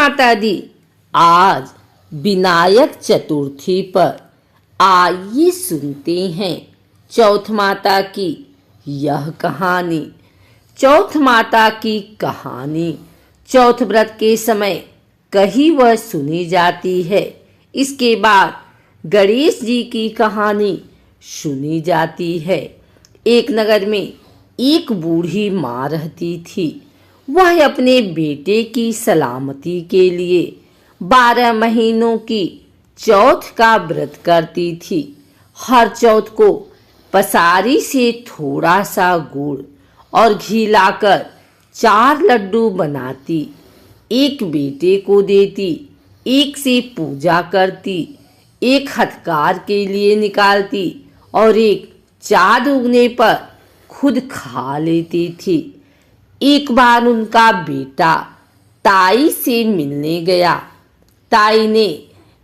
माता दी। आज विनायक चतुर्थी पर आइए सुनते हैं चौथ माता की यह कहानी। चौथ माता की कहानी चौथ व्रत के समय कहीं वह सुनी जाती है। इसके बाद गणेश जी की कहानी सुनी जाती है। एक नगर में एक बूढ़ी माँ रहती थी। वह अपने बेटे की सलामती के लिए 12 महीनों की चौथ का व्रत करती थी। हर चौथ को पसारी से थोड़ा सा गुड़ और घी लाकर 4 लड्डू बनाती, एक बेटे को देती, एक से पूजा करती, एक हथकार के लिए निकालती और एक चाँद उगने पर खुद खा लेती थी। एक बार उनका बेटा ताई से मिलने गया। ताई ने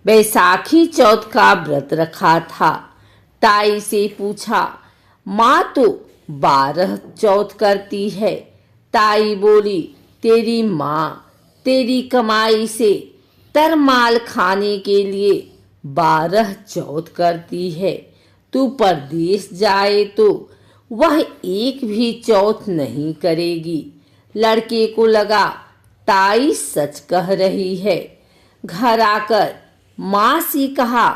बैसाखी चौथ का व्रत रखा था। ताई से पूछा, माँ तो 12 चौथ करती है। ताई बोली, तेरी माँ तेरी कमाई से तरमाल खाने के लिए 12 चौथ करती है। तू परदेश जाए तो वह एक भी चौथ नहीं करेगी। लड़के को लगा ताई सच कह रही है। घर आकर माँ से कहा,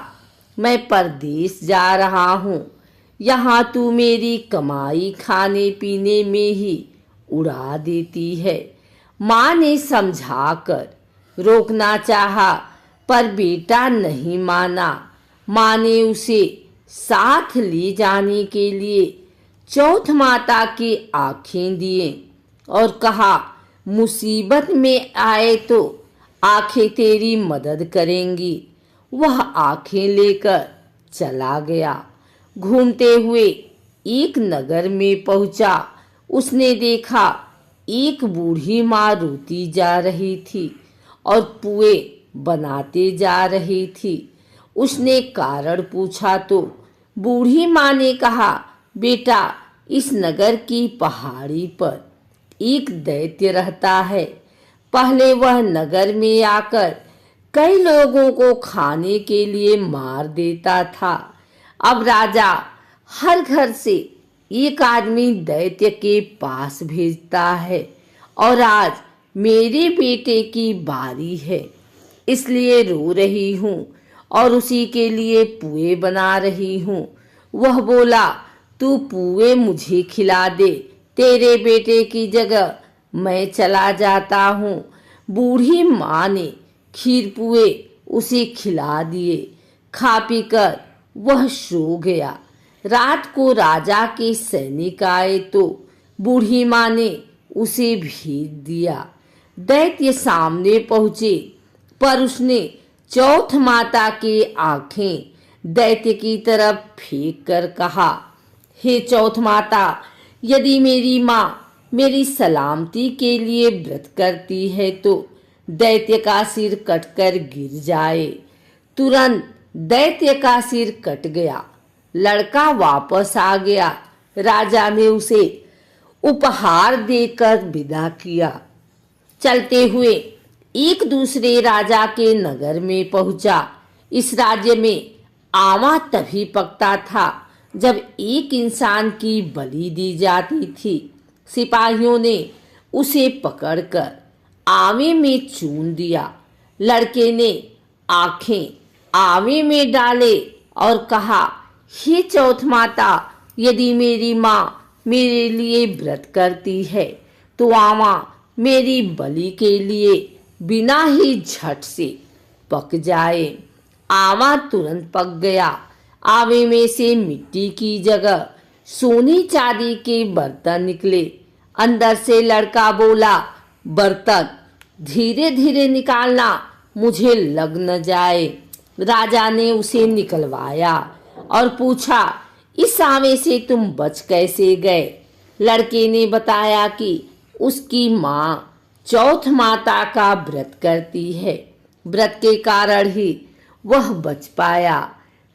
मैं परदेश जा रहा हूँ, यहाँ तू मेरी कमाई खाने पीने में ही उड़ा देती है। माँ ने समझाकर रोकना चाहा पर बेटा नहीं माना। माँ ने उसे साथ ले जाने के लिए चौथ माता की आँखें दिए और कहा, मुसीबत में आए तो आँखें तेरी मदद करेंगी। वह आँखें लेकर चला गया। घूमते हुए एक नगर में पहुंचा। उसने देखा एक बूढ़ी माँ रोती जा रही थी और पुए बनाते जा रही थी। उसने कारण पूछा तो बूढ़ी माँ ने कहा, बेटा, इस नगर की पहाड़ी पर एक दैत्य रहता है। पहले वह नगर में आकर कई लोगों को खाने के लिए मार देता था। अब राजा हर घर से एक आदमी दैत्य के पास भेजता है और आज मेरे बेटे की बारी है, इसलिए रो रही हूँ और उसी के लिए पुए बना रही हूँ। वह बोला, तू पुए मुझे खिला दे, तेरे बेटे की जगह मैं चला जाता हूँ। बूढ़ी माँ ने खीर पुए उसे खिला दिए। खा पी कर वह सो गया। रात को राजा के सैनिक आए तो बूढ़ी माँ ने उसे भेज दिया। दैत्य सामने पहुँचे पर उसने चौथ माता की आँखें दैत्य की तरफ फेंक कर कहा, हे चौथ माता, यदि मेरी माँ मेरी सलामती के लिए व्रत करती है तो दैत्य का सिर कटकर गिर जाए। तुरंत दैत्य का सिर कट गया। लड़का वापस आ गया। राजा ने उसे उपहार देकर विदा किया। चलते हुए एक दूसरे राजा के नगर में पहुंचा। इस राज्य में आमा तभी पकता था जब एक इंसान की बलि दी जाती थी। सिपाहियों ने उसे पकड़कर आवे में चून दिया। लड़के ने आंखें आवे में डाले और कहा, हे चौथ माता, यदि मेरी माँ मेरे लिए व्रत करती है तो आमा मेरी बलि के लिए बिना ही झट से पक जाए। आमा तुरंत पक गया। आवे में से मिट्टी की जगह सोने चांदी के बर्तन निकले। अंदर से लड़का बोला, बर्तन धीरे धीरे निकालना, मुझे लग न जाए। राजा ने उसे निकलवाया और पूछा, इस आवे से तुम बच कैसे गए? लड़के ने बताया कि उसकी माँ चौथ माता का व्रत करती है। व्रत के कारण ही वह बच पाया।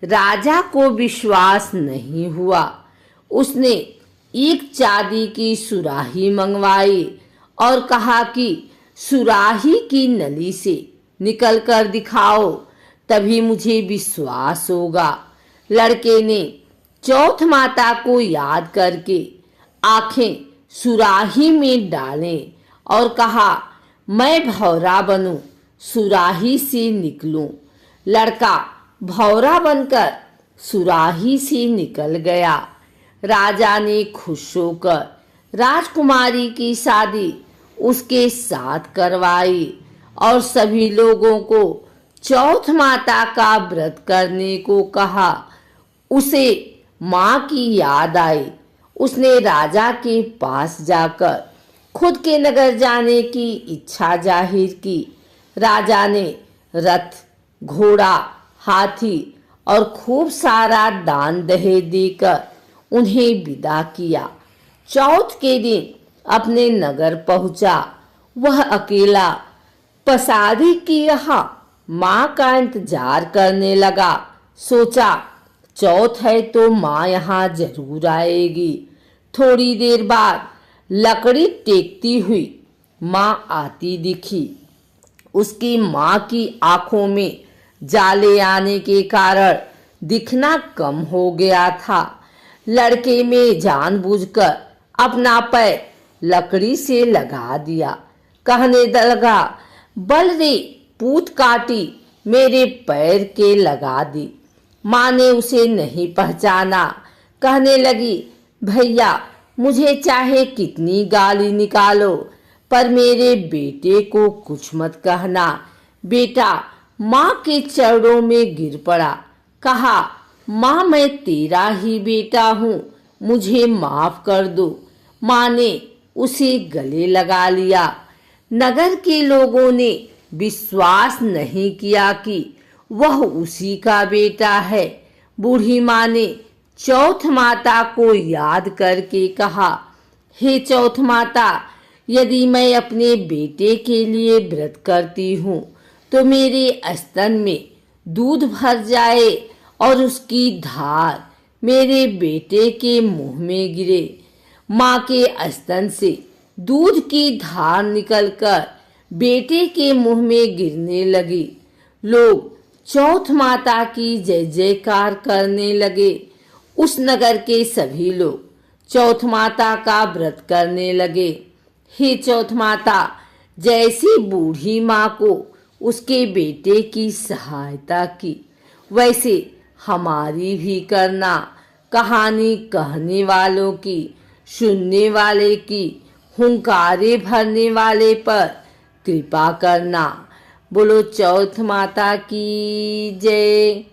राजा को विश्वास नहीं हुआ। उसने एक चांदी की सुराही मंगवाई और कहा कि सुराही की नली से निकल कर दिखाओ, तभी मुझे विश्वास होगा। लड़के ने चौथ माता को याद करके आंखें सुराही में डालें और कहा, मैं भौरा बनूं, सुराही से निकलूं। लड़का भौरा बनकर सुराही से निकल गया। राजा ने खुश होकर राजकुमारी की शादी उसके साथ करवाई और सभी लोगों को चौथ माता का व्रत करने को कहा। उसे माँ की याद आई। उसने राजा के पास जाकर खुद के नगर जाने की इच्छा जाहिर की। राजा ने रथ, घोड़ा, हाथी और खूब सारा दान दहेज देकर उन्हें विदा किया। चौथ के दिन अपने नगर पहुंचा। वह अकेला पसारी की यहाँ माँ का इंतजार करने लगा। सोचा, चौथ है तो माँ यहाँ जरूर आएगी। थोड़ी देर बाद लकड़ी टेकती हुई माँ आती दिखी। उसकी माँ की आंखों में जाले आने के कारण दिखना कम हो गया था। लड़के में जानबूझकर अपना पैर लकड़ी से लगा दिया। कहने लगा, बल रे पूत काटी, मेरे पैर के लगा दी। माँ ने उसे नहीं पहचाना। कहने लगी, भैया, मुझे चाहे कितनी गाली निकालो, पर मेरे बेटे को कुछ मत कहना। बेटा माँ के चरणों में गिर पड़ा। कहा, माँ, मैं तेरा ही बेटा हूँ, मुझे माफ कर दो। माँ ने उसे गले लगा लिया। नगर के लोगों ने विश्वास नहीं किया कि वह उसी का बेटा है। बूढ़ी माँ ने चौथ माता को याद करके कहा, हे चौथ माता, यदि मैं अपने बेटे के लिए व्रत करती हूँ तो मेरे स्तन में दूध भर जाए और उसकी धार मेरे बेटे के मुंह में गिरे। माँ के स्तन से दूध की धार निकलकर बेटे के मुंह में गिरने लगी। लोग चौथ माता की जय जयकार करने लगे। उस नगर के सभी लोग चौथ माता का व्रत करने लगे। हे चौथ माता, जैसी बूढ़ी माँ को उसके बेटे की सहायता की, वैसे हमारी भी करना। कहानी कहने वालों की, सुनने वाले की, हुंकारे भरने वाले पर कृपा करना। बोलो चौथ माता की जय।